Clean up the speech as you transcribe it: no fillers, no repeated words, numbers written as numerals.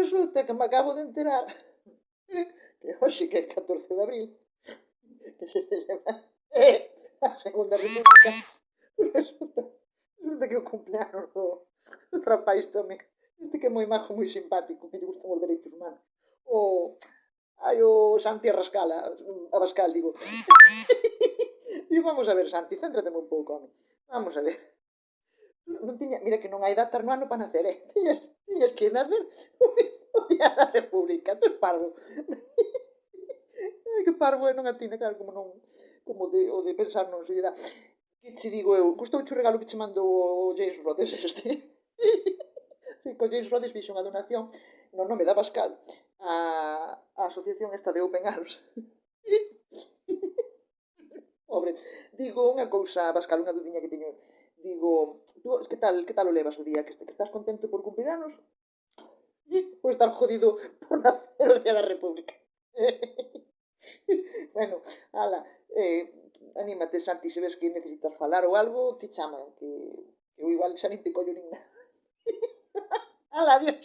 resulta que me acabo de enterar que hoxe, que é 14 de abril, que se celebra a Segunda República, resulta, resulta que o cumpleanos do rapaz tamén, este que é moi majo, moi simpático, que lle gustan os dereitos humanos. O, o Santi Abascal, digo. E vamos a ver, Santi, céntrateme un pouco, home. Vamos a ver. Non tiña, mira que non hai datas no ano para nacer, eh? Tiñas que nacer o día da República, tu es parvo. Ai, que parvo é non atina, claro, como non, como o de pensar non se lle dá. Que che digo eu, gustou o regalo que che mandou o James Rhodes este? Sí, co James Rhodes fixo unha donación no nome da Pascal a asociación esta de Open Arms. Pobre. Digo unha cousa, Pascal, unha dudiña que teño. Digo, tú, que tal o levas o día? Que estás contento por cumprir anos? Ou estar jodido por nacer o día da República? Bueno, ala, anímate, Santi, se ves que necesitas falar ou algo, que chama, que eu igual xa nin te collo nin nada. Ala, adiós.